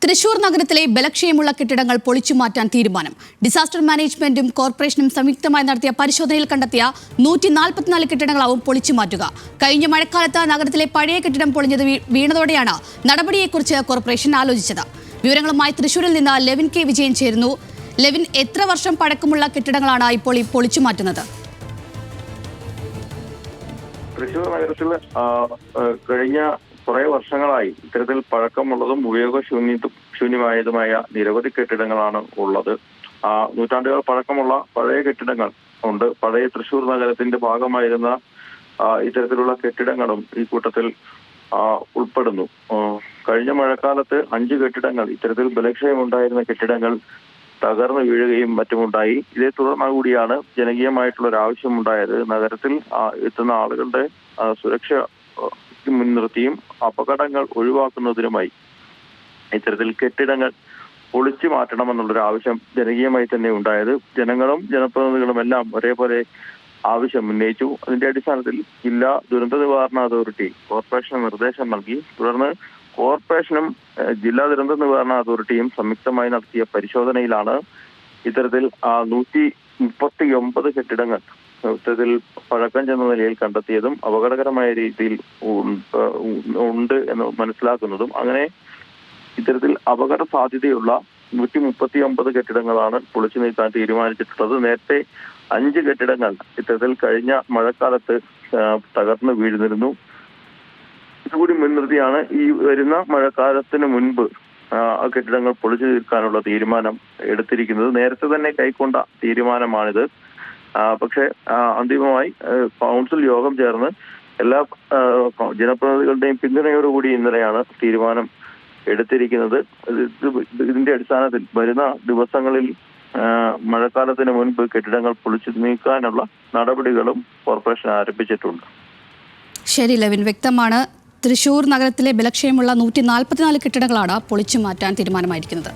തൃശൂർ നഗരത്തിലെ ബലക്ഷയമുള്ള കെട്ടിടങ്ങൾ പൊളിച്ചുമാറ്റാൻ തീരുമാനം. ഡിസാസ്റ്റർ മാനേജ്മെന്റും കോർപ്പറേഷനും സംയുക്തമായി നടത്തിയ പരിശോധനയിൽ കണ്ടെത്തിയ 144 കെട്ടിടങ്ങളാവും പൊളിച്ചുമാറ്റുക. കഴിഞ്ഞ മഴക്കാലത്ത് നഗരത്തിലെ പഴയ കെട്ടിടം പൊളിഞ്ഞത് വീണതോടെയാണ് നടപടിയെക്കുറിച്ച് കോർപ്പറേഷൻ ആലോചിച്ചത്. വിവരങ്ങളുമായി തൃശൂരിൽ നിന്ന് ലെവിൻ കെ വിജയൻ ചേരുന്നു. ലെവിൻ, എത്ര വർഷം പഴക്കമുള്ള കെട്ടിടങ്ങളാണ് ഇപ്പോൾ ഈ പൊളിച്ചുമാറ്റുന്നത്? തൃശൂർ നഗരത്തിൽ കഴിഞ്ഞ കുറെ വർഷങ്ങളായി ഇത്തരത്തിൽ പഴക്കമുള്ളതും ഉപയോഗശൂന്യമായതുമായ നിരവധി കെട്ടിടങ്ങളാണ് ഉള്ളത്. നൂറ്റാണ്ടുകൾ പഴക്കമുള്ള പഴയ കെട്ടിടങ്ങൾ ഉണ്ട്. പഴയ തൃശൂർ നഗരത്തിന്റെ ഭാഗമായിരുന്ന ഇത്തരത്തിലുള്ള കെട്ടിടങ്ങളും ഈ കൂട്ടത്തിൽ ഉൾപ്പെടുന്നു. കഴിഞ്ഞ മഴക്കാലത്ത് 5 കെട്ടിടങ്ങൾ, ഇത്തരത്തിൽ ബലക്ഷയമുണ്ടായിരുന്ന കെട്ടിടങ്ങൾ തകർന്നു വീഴുകയും മറ്റുമുണ്ടായി. ഇതേ തുടർന്ന് കൂടിയാണ് ജനകീയമായിട്ടുള്ള ഒരു ആവശ്യമുണ്ടായത്. നഗരത്തിൽ എത്തുന്ന ആളുകളുടെ സുരക്ഷ മുൻനിർത്തിയും അപകടങ്ങൾ ഒഴിവാക്കുന്നതിനുമായി ഇത്തരത്തിൽ കെട്ടിടങ്ങൾ പൊളിച്ചു മാറ്റണമെന്നുള്ളൊരു ആവശ്യം ജനകീയമായി തന്നെ ഉണ്ടായത്. ജനങ്ങളും ജനപ്രതിനിധികളും എല്ലാം ഒരേപോലെ ആവശ്യം ഉന്നയിച്ചു. അതിന്റെ അടിസ്ഥാനത്തിൽ ജില്ലാ ദുരന്ത നിവാരണ അതോറിറ്റി കോർപ്പറേഷന് നിർദ്ദേശം നൽകി. തുടർന്ന് കോർപ്പറേഷനും ജില്ലാ ദുരന്ത നിവാരണ അതോറിറ്റിയും സംയുക്തമായി നടത്തിയ പരിശോധനയിലാണ് ഇത്തരത്തിൽ 139 കെട്ടിടങ്ങൾ ഇത്തരത്തിൽ പഴക്കം ചെന്ന നിലയിൽ കണ്ടെത്തിയതും അപകടകരമായ രീതിയിൽ ഉണ്ട് എന്ന് മനസ്സിലാക്കുന്നതും. അങ്ങനെ ഇത്തരത്തിൽ അപകട സാധ്യതയുള്ള 139 കെട്ടിടങ്ങളാണ് പൊളിച്ചു നീക്കാൻ തീരുമാനിച്ചിട്ടുള്ളത്. നേരത്തെ 5 കെട്ടിടങ്ങൾ ഇത്തരത്തിൽ കഴിഞ്ഞ മഴക്കാലത്ത് തകർന്നു വീഴുന്നിരുന്നു. ഇതുകൂടി മുൻനിർത്തിയാണ് ഈ വരുന്ന മഴക്കാലത്തിന് മുൻപ് കെട്ടിടങ്ങൾ പൊളിച്ചു തീർക്കാനുള്ള തീരുമാനം എടുത്തിരിക്കുന്നത്. നേരത്തെ തന്നെ കൈക്കൊണ്ട തീരുമാനമാണിത്. പക്ഷേ അന്തിമമായി കൗൺസിൽ യോഗം ചേർന്ന് എല്ലാ ജനപ്രതിനിധികളുടെയും പിന്തുണയോടുകൂടി ഇന്നലെയാണ് തീരുമാനം എടുത്തിരിക്കുന്നത്. ഇതിന്റെ അടിസ്ഥാനത്തിൽ വരുന്ന ദിവസങ്ങളിൽ മഴക്കാലത്തിന് മുൻപ് കെട്ടിടങ്ങൾ പൊളിച്ചു നീക്കാനുള്ള നടപടികളും കോർപ്പറേഷൻ ആരംഭിച്ചിട്ടുണ്ട്. ശരി ലെവിൻ, വ്യക്തമാണ്. തൃശൂർ നഗരത്തിലെ ബലക്ഷയമുള്ള 144 കെട്ടിടങ്ങളാണ് പൊളിച്ചു മാറ്റാൻ തീരുമാനമായിരിക്കുന്നത്.